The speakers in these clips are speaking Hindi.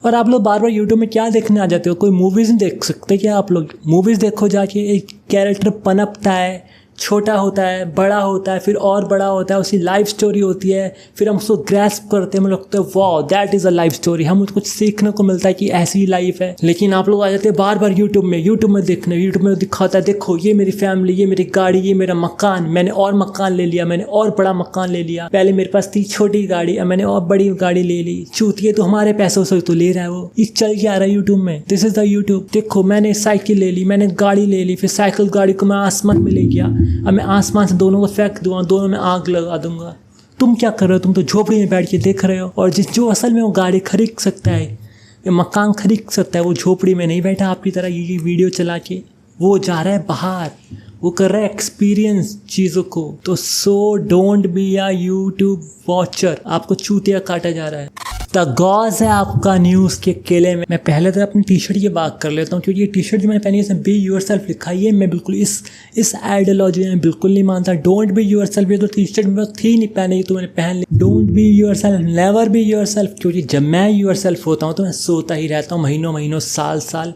और आप लोग बार बार यूट्यूब में क्या देखने आ जाते हो? कोई मूवीज़ नहीं देख सकते क्या आप लोग? मूवीज़ देखो जाके, एक कैरेक्टर पनपता है, छोटा होता है, बड़ा होता है, फिर और बड़ा होता है, उसकी लाइफ स्टोरी होती है, फिर हम उसको ग्रैस्प करते हैं, हमें लगता है वाह that is a life story, हम कुछ सीखने को मिलता है कि ऐसी लाइफ है। लेकिन आप लोग आ जाते हैं बार बार यूट्यूब में देखने, यूट्यूब में दिखाता है देखो ये मेरी फैमिली, ये मेरी गाड़ी, ये मेरा मकान, मैंने और मकान ले लिया, मैंने और बड़ा मकान ले लिया, पहले मेरे पास थी छोटी गाड़ी, अब मैंने और बड़ी गाड़ी ले ली। चूतिए तो हमारे पैसों से तो ले रहा है वो, इस चल के आ रहा है यूट्यूब में। This is the YouTube. देखो मैंने साइकिल ले ली, मैंने गाड़ी ले ली, फिर साइकिल गाड़ी को मैं आसमान में ले गया, अब मैं आसमान से दोनों को फेंक दूंगा, दोनों में आग लगा दूंगा। तुम क्या कर रहे हो? तुम तो झोपड़ी में बैठ के देख रहे हो। और जो असल में वो गाड़ी खरीद सकता है, ये मकान खरीद सकता है, वो झोपड़ी में नहीं बैठा आपकी तरह ये वीडियो चला के, वो जा रहा है बाहर, वो कर रहा है एक्सपीरियंस चीज़ों को। तो सो don't be a YouTube watcher, आपको चूतिया काटा जा रहा है। द गॉज है आपका न्यूज़ के केले में। मैं पहले तो अपनी टी शर्ट की बात कर लेता हूँ, क्योंकि ये टी शर्ट जो मैंने पहनी है इसमें बी यूर सेल्फ लिखा है, ये मैं बिल्कुल इस आइडियोलॉजी में बिल्कुल नहीं मानता। डोंट बी यूर सेल्फ, ये तो टी शर्ट में थी नहीं पहने, तो मैंने पहन ली। Don't be yourself, never be yourself, क्योंकि जब मैं यूर सेल्फ होता हूँ तो मैं सोता ही रहता हूँ, महीनों साल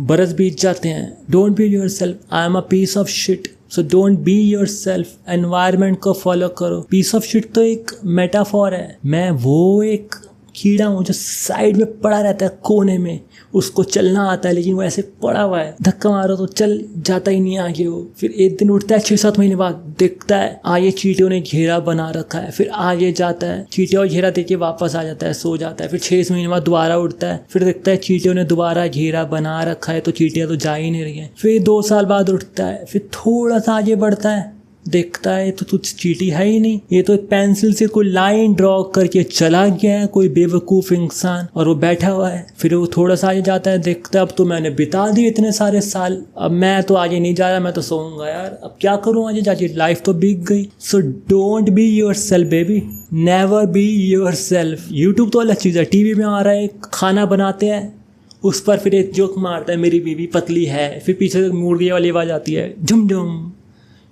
बरस बीत जाते हैं। Don't be yourself, I am a piece of shit, so don't be yourself. Environment को फॉलो करो। पीस ऑफ शिट तो एक मेटाफॉर है, मैं वो एक कीड़ा हूँ जो साइड में पड़ा रहता है कोने में, उसको चलना आता है लेकिन वो ऐसे पड़ा हुआ है, धक्का मारो तो चल जाता ही नहीं आगे वो। फिर एक दिन उठता है 6-7 महीने बाद, देखता है आगे चींटियों ने घेरा बना रखा है, फिर आगे जाता है, चींटियों घेरा देके वापस आ जाता है, सो जाता है। फिर 6 महीने बाद दोबारा उठता है, फिर देखता है चींटियों ने दोबारा घेरा बना रखा है, तो चींटियाँ तो जा ही नहीं रही है। फिर 2 साल बाद उठता है, फिर थोड़ा सा आगे बढ़ता है, देखता है तो कुछ चींटी है ही नहीं, ये तो पेंसिल से कोई लाइन ड्रॉ करके चला गया है कोई बेवकूफ इंसान, और वो बैठा हुआ है। फिर वो थोड़ा सा आगे जाता है, देखता है अब तो मैंने बिता दिए इतने सारे साल, अब मैं तो आगे नहीं जा रहा, मैं तो सोऊंगा यार, अब क्या करूं आगे जाके, लाइफ तो बीत गई। सो don't be your self baby, never be your self. YouTube तो अलग चीज़ है, टीवी में आ रहा है, खाना बनाते हैं, उस पर फिर एक जोक मारता है मेरी बीवी पतली है, फिर पीछे से मुर्गी वाली आवाज़ आती है झुम झुम,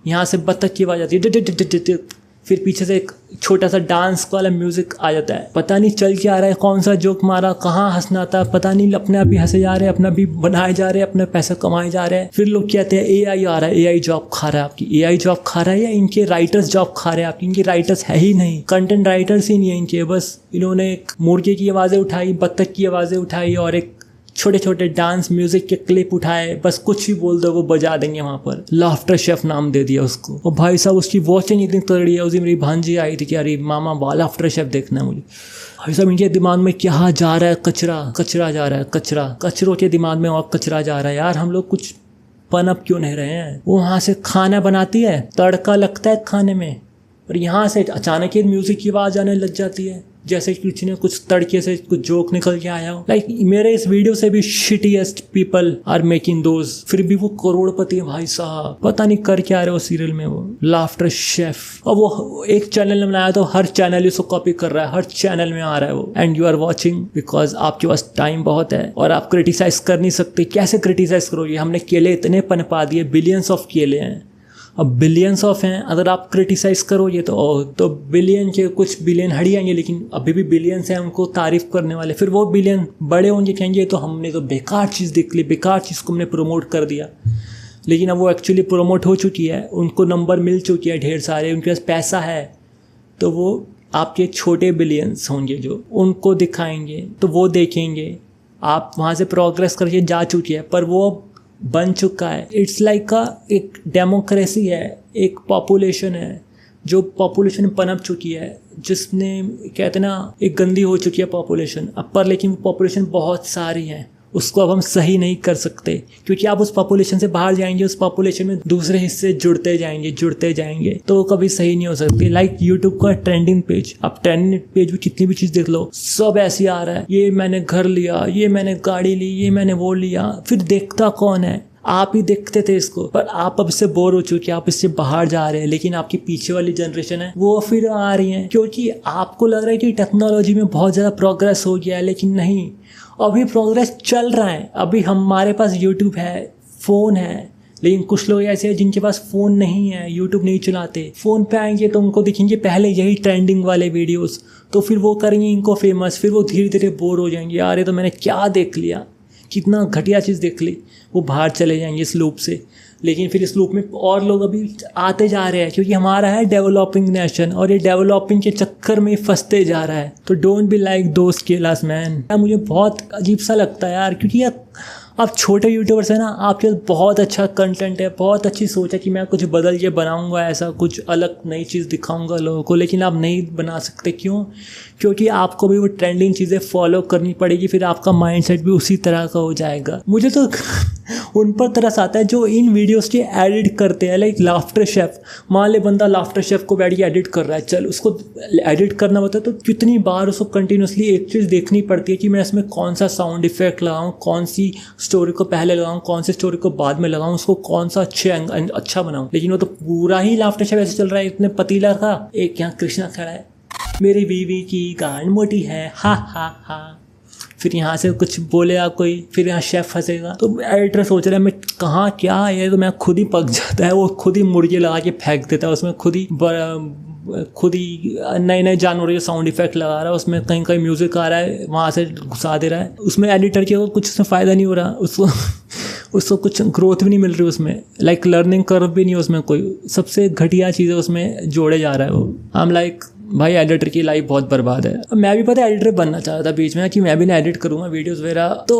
यहाँ से बत्तख की आवाज़ आती है, फिर पीछे से एक छोटा सा डांस वाला म्यूजिक आ जाता है। पता नहीं चल क्या आ रहा है, कौन सा जोक मारा, कहाँ हंसना था पता नहीं, अपने आप ही हंसे जा रहे हैं, अपना भी बनाए जा रहे हैं, अपना पैसा कमाए जा रहे हैं। फिर लोग कहते हैं AI आ रहा है, AI जॉब खा रहा है आपकी। AI जॉब खा रहा है या इनके राइटर्स जॉब खा रहे हैं आपकी? इनके राइटर्स है ही नहीं, कंटेंट राइटर्स ही नहीं है इनके, बस इन्होंने एक मुर्गे की आवाज़ें उठाई, बत्तख की आवाज़ें उठाई और एक छोटे छोटे डांस म्यूजिक के क्लिप उठाए, बस कुछ भी बोल दो वो बजा देंगे वहाँ पर। लाफ्टर शेफ नाम दे दिया उसको। और भाई साहब उसकी वॉचिंग इतनी तगड़ी है, उसी मेरी भांजी आई थी कि अरे मामा लाफ्टर शेफ देखना है मुझे। भाई साहब इनके दिमाग में क्या जा रहा है, कचरा जा रहा है, कचरों के दिमाग में और कचरा जा रहा है। यार हम लोग कुछ पनप क्यों नहीं रहे हैं? वो वहाँ से खाना बनाती है, तड़का लगता है खाने में, और यहाँ से अचानक ही म्यूजिक की आवाज़ आने लग जाती है, जैसे कुछ ने कुछ तड़के से कुछ जोक निकल के आया हो। लाइक मेरे इस वीडियो से भी shittiest people are making those, फिर भी वो करोड़पति है भाई साहब, पता नहीं कर क्या रहे हो सीरियल में वो लाफ्टर शेफ। और वो एक चैनल ने बनाया तो हर चैनल उसको कॉपी कर रहा है, हर चैनल में आ रहा है वो, and you are watching because आपके पास टाइम बहुत है और आप क्रिटिसाइज कर नहीं सकते। कैसे क्रिटिसाइज करोगे? हमने केले इतने पनपा दिए, बिलियंस ऑफ केले हैं, अब बिलियंस ऑफ हैं, अगर आप क्रिटिसाइज़ करोगे तो बिलियन के कुछ बिलियन हट जाएंगे, लेकिन अभी भी बिलियंस हैं उनको तारीफ़ करने वाले। फिर वो बिलियन बड़े होंगे, कहेंगे तो हमने तो बेकार चीज़ देख ली, बेकार चीज़ को हमने प्रमोट कर दिया। लेकिन अब वो एक्चुअली प्रमोट हो चुकी है, उनको नंबर मिल चुकी है ढेर सारे, उनके पास पैसा है, तो वो आपके छोटे बिलियंस होंगे जो उनको दिखाएंगे, तो वो देखेंगे। आप वहाँ से प्रोग्रेस करके जा चुकी है, पर वो बन चुका है। इट्स लाइक एक डेमोक्रेसी है, एक पॉपुलेशन है, जो पॉपुलेशन पनप चुकी है, जिसने कहते ना एक गंदी हो चुकी है पॉपुलेशन अब पर, लेकिन पॉपुलेशन बहुत सारी है, उसको अब हम सही नहीं कर सकते, क्योंकि आप उस पॉपुलेशन से बाहर जाएंगे, उस पॉपुलेशन में दूसरे हिस्से जुड़ते जाएंगे तो वो कभी सही नहीं हो सकती। लाइक यूट्यूब का ट्रेंडिंग पेज, आप ट्रेंडिंग पेज में कितनी भी चीज़ देख लो, सब ऐसे आ रहा है, ये मैंने घर लिया, ये मैंने गाड़ी ली, ये मैंने वो लिया। फिर देखता कौन है? आप ही देखते थे इसको, पर आप अब इससे बोर हो चुके हैं, आप इससे बाहर जा रहे हैं, लेकिन आपकी पीछे वाली जनरेशन है वो फिर आ रही है, क्योंकि आपको लग रहा है कि टेक्नोलॉजी में बहुत ज़्यादा प्रोग्रेस हो गया है, लेकिन नहीं, अभी प्रोग्रेस चल रहा है। अभी हमारे पास यूट्यूब है, फ़ोन है, लेकिन कुछ लोग ऐसे हैं जिनके पास फ़ोन नहीं है, यूट्यूब नहीं चलाते, फ़ोन पे आएंगे तो उनको दिखेंगे पहले यही ट्रेंडिंग वाले वीडियोस, तो फिर वो करेंगे इनको फेमस, फिर वो धीरे धीरे बोर हो जाएंगे, यार ये तो मैंने क्या देख लिया, कितना घटिया चीज़ देख ली, वो बाहर चले जाएंगे इस लूप से। लेकिन फिर इस लूप में और लोग अभी आते जा रहे हैं, क्योंकि हमारा है डेवलपिंग नेशन और ये डेवलपिंग के चक्कर में फंसते जा रहा है। तो डोंट बी लाइक दोस्त केलास मैन। मुझे बहुत अजीब सा लगता है यार, क्योंकि यार आप छोटे यूट्यूबर्स हैं ना, आपके पास बहुत अच्छा कंटेंट है, बहुत अच्छी सोच है कि मैं कुछ बदल के बनाऊंगा, ऐसा कुछ अलग नई चीज़ दिखाऊंगा लोगों को, लेकिन आप नहीं बना सकते। क्यों? क्योंकि आपको भी वो ट्रेंडिंग चीज़ें फॉलो करनी पड़ेगी, फिर आपका माइंडसेट भी उसी तरह का हो जाएगा। मुझे तो उन पर तरस आता है जो इन वीडियोस के एडिट करते हैं, लाइक लाफ्टर शेफ़। मान ले बंदा लाफ्टर शेफ़ को बैठ के एडिट कर रहा है, चल उसको एडिट करना होता है तो कितनी बार उसको कंटिन्यूसली एक चीज़ देखनी पड़ती है कि मैं इसमें कौन सा साउंड इफेक्ट लगाऊँ, कौन सी स्टोरी को पहले लगाऊँ, कौन सी स्टोरी को बाद में लगाऊँ, उसको कौन सा अच्छा बनाऊँ। लेकिन वो तो पूरा ही लाफ्टर शेफ़ ऐसे चल रहा है, इतने पतीला का। एक यहाँ कृष्णा खड़ा है, मेरी बीवी की गांड मोटी है, हा हा हा। फिर यहाँ से कुछ बोलेगा कोई, फिर यहाँ शेफ़ फंसेगा। तो एडिटर सोच रहा है मैं कहाँ क्या है, ये तो मैं खुद ही पक जाता है, वो खुद ही मुर्गे लगा के फेंक देता है, उसमें खुद ही नए नए जानवरों के साउंड इफेक्ट लगा रहा है, उसमें कहीं कहीं म्यूज़िक आ रहा है, वहाँ से घुसा दे रहा है। उसमें एडिटर के कुछ उसमें फ़ायदा नहीं हो रहा, उसको कुछ ग्रोथ भी नहीं मिल रही उसमें, लाइक लर्निंग कर्व भी नहीं उसमें, कोई सबसे घटिया चीज़ें उसमें जोड़े जा रहा है वो। आई एम लाइक भाई एडिटर की लाइफ बहुत बर्बाद है। मैं भी पता है एडिटर बनना चाहता था बीच में कि मैं भी ना एडिट करूँगा वीडियोस वगैरह। तो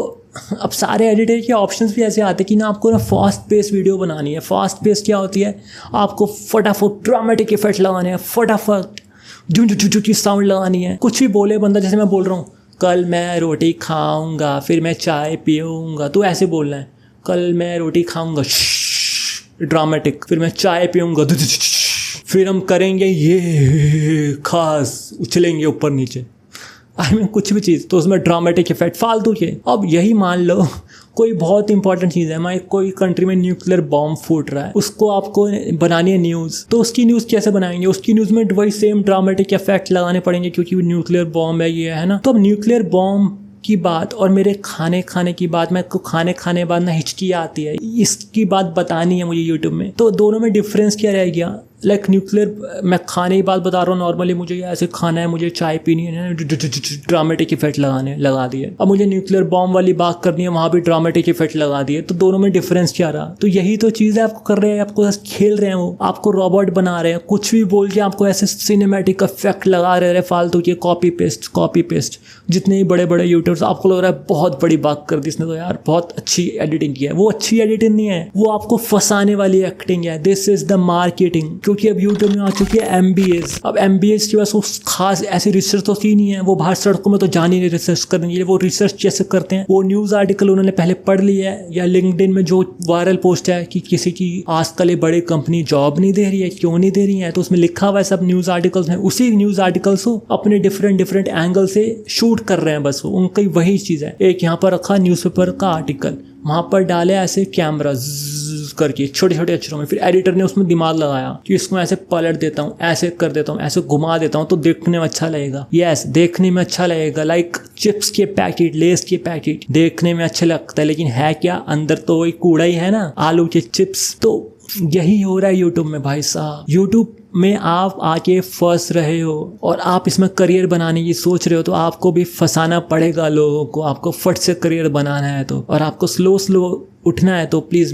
अब सारे एडिटर के ऑप्शंस भी ऐसे आते हैं कि ना आपको ना फास्ट पेस वीडियो बनानी है। फास्ट पेस क्या होती है, आपको फटाफट ड्रामेटिक इफेक्ट लगाने हैं, फटाफट झुंझुझुझु की साउंड लगानी है। कुछ भी बोले बंदा, जैसे मैं बोल रहा हूँ कल मैं रोटी खाऊंगा फिर मैं चाय पीऊँगा, तो ऐसे बोलना है, कल मैं रोटी खाऊंगा ड्रामेटिक, फिर मैं चाय पीऊँगा, फिर हम करेंगे ये खास, उछलेंगे ऊपर नीचे, आई मीन कुछ भी चीज़, तो उसमें ड्रामेटिक इफेक्ट फालतू के। अब यही मान लो कोई बहुत इंपॉर्टेंट चीज़ है, मैं कोई कंट्री में न्यूक्लियर बॉम्ब फूट रहा है, उसको आपको बनानी है न्यूज़, तो उसकी न्यूज़ कैसे बनाएंगे? उसकी न्यूज़ में वही सेम ड्रामेटिक इफेक्ट लगाने पड़ेंगे, क्योंकि वो न्यूक्लियर बॉम्ब है, ये है ना। तो अब न्यूक्लियर बॉम्ब की बात और मेरे खाने की बात, मैं को खाने बाद ना हिचकी आती है, इसकी बात बतानी है मुझे यूट्यूब में, तो दोनों में डिफरेंस क्या रह गया? लाइक न्यूक्लियर, मैं खाने की बात बता रहा हूँ नॉर्मली, मुझे ऐसे खाना है, मुझे चाय पीनी है, ड्रामेटिक इफेक्ट लगा दिए। अब मुझे न्यूक्लियर बॉम्ब वाली बात करनी है, वहाँ भी ड्रामेटिक इफेक्ट लगा दिए। तो दोनों में डिफरेंस क्या रहा? तो यही तो चीज़ है, आपको कर रहे हैं, आपको खेल रहे हैं, वो आपको रोबोट बना रहे हैं, कुछ भी बोल के आपको ऐसे सिनेमैटिक इफेक्ट लगा रहे हैं फालतू के, कॉपी पेस्ट। जितने ही बड़े बड़े यूट्यूबर्स, आपको लग रहा है बहुत बड़ी बात कर दी इसने, तो यार बहुत अच्छी एडिटिंग की है। वो अच्छी एडिटिंग नहीं है, वो आपको फंसाने वाली एक्टिंग है। This is the marketing. क्योंकि अब यूट्यूब में आ चुकी है MBAs। अब MBAs की वजह से खास ऐसी रिसर्च तो की नहीं है, वो बाहर सड़कों में तो जानी नहीं रिसर्च करने के लिए। वो रिसर्च कैसे करते हैं? वो न्यूज़ आर्टिकल उन्होंने पहले पढ़ लिया है, या लिंक्डइन में जो वायरल पोस्ट है कि किसी की आजकल ये बड़ी कंपनी जॉब नहीं दे रही है, क्यों नहीं दे रही है, तो उसमें लिखा हुआ है सब न्यूज़ आर्टिकल्स में, उसी न्यूज़ आर्टिकल्स को अपने डिफरेंट एंगल से शूट कर रहे हैं, बस वो उनकी वही चीज़ है। एक यहाँ पर रखा न्यूज़पेपर का आर्टिकल, वहाँ पर डाले ऐसे कैमरा करके छोटे छोटे अक्षरों में, फिर एडिटर ने उसमें दिमाग लगाया कि इसको ऐसे पलट देता हूँ, ऐसे कर देता हूँ, ऐसे घुमा देता हूँ, तो देखने में अच्छा लगेगा। यस, देखने में अच्छा लगेगा। लाइक चिप्स के पैकेट, लेस के पैकेट देखने में अच्छे लगता है, लेकिन है क्या? अंदर तो वही कूड़ा ही है ना, आलू के चिप्स। तो यही हो रहा है यूट्यूब में भाई साहब। यूट्यूब में आप आके फंस रहे हो और आप इसमें करियर बनाने की सोच रहे हो, तो आपको भी फंसाना पड़ेगा लोगों को। आपको फट से करियर बनाना है तो, और आपको स्लो उठना है तो प्लीज़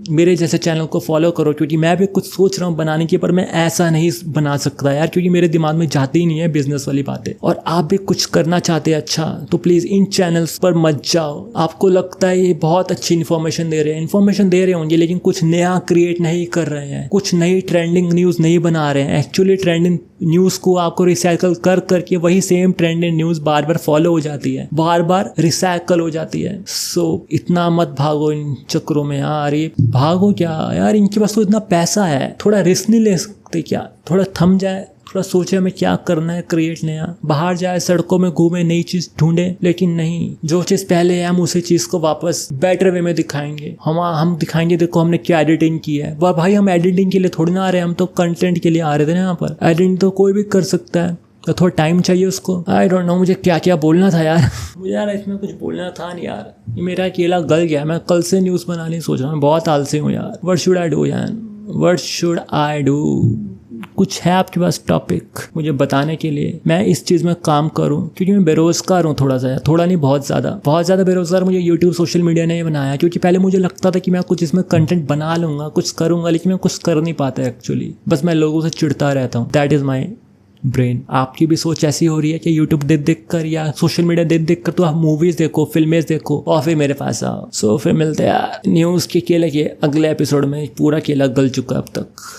मेरे जैसे चैनल को फॉलो करो, क्योंकि मैं भी कुछ सोच रहा हूँ बनाने की, पर मैं ऐसा नहीं बना सकता यार, क्योंकि मेरे दिमाग में जाती ही नहीं है बिजनेस वाली बातें। और आप भी कुछ करना चाहते हैं अच्छा, तो प्लीज़ इन चैनल्स पर मत जाओ। आपको लगता है ये बहुत अच्छी इन्फॉर्मेशन दे रहे होंगे, लेकिन कुछ नया क्रिएट नहीं कर रहे हैं, कुछ नई ट्रेंडिंग न्यूज़ नहीं बना रहे हैं। एक्चुअली ट्रेंडिंग न्यूज़ को आपको रिसाइकल करके वही सेम ट्रेंडिंग न्यूज़ बार बार फॉलो हो जाती है, बार बार रिसाइकल हो जाती है। सो इतना मत भागो इन चक्रों में यार, ये भागो क्या यार, इनके पास तो इतना पैसा है, थोड़ा रिस्क नहीं ले सकते क्या? थोड़ा थम जाए, थोड़ा सोचे हमें क्या करना है, क्रिएट नया, बाहर जाए, सड़कों में घूमे, नई चीज ढूंढे। लेकिन नहीं, जो चीज पहले है हम उसी चीज को वापस बेटर वे में दिखाएंगे। हम दिखाएंगे देखो हमने क्या एडिटिंग की है। वह भाई हम एडिटिंग के लिए थोड़ी ना आ रहे हैं, हम तो कंटेंट के लिए आ रहे थे ना। यहाँ पर एडिटिंग तो कोई भी कर सकता है, तो थोड़ा टाइम चाहिए उसको। आई डोंट नो मुझे क्या क्या बोलना था यार। मुझे यार इसमें कुछ बोलना था नहीं यार, ये मेरा अकेला गल गया। मैं कल से न्यूज़ बनाने सोच रहा हूँ, बहुत आलसी हूँ यार। व्हाट शुड आई डू यार, व्हाट शुड आई डू? कुछ है आपके पास टॉपिक मुझे बताने के लिए मैं इस चीज़ में काम करूं? क्योंकि मैं बेरोजगार हूं थोड़ा सा, थोड़ा नहीं बहुत ज़्यादा बेरोजगार मुझे यूट्यूब सोशल मीडिया ने बनाया। क्योंकि पहले मुझे लगता था कि मैं कुछ इसमें कंटेंट बना लूँगा, कुछ करूँगा, लेकिन मैं कुछ कर नहीं पाता एक्चुअली। बस मैं लोगों से चिढ़ता रहता हूँ। That is my brain. आपकी भी सोच ऐसी हो रही है कि यूट्यूब देख कर या सोशल मीडिया देख कर तो आप मूवीज़ देखो, फिल्में देखो और फिर मेरे पास आओ। सो फिर मिलते हैं न्यूज़ के केले के अगले एपिसोड में। पूरा केला गल चुका अब तक।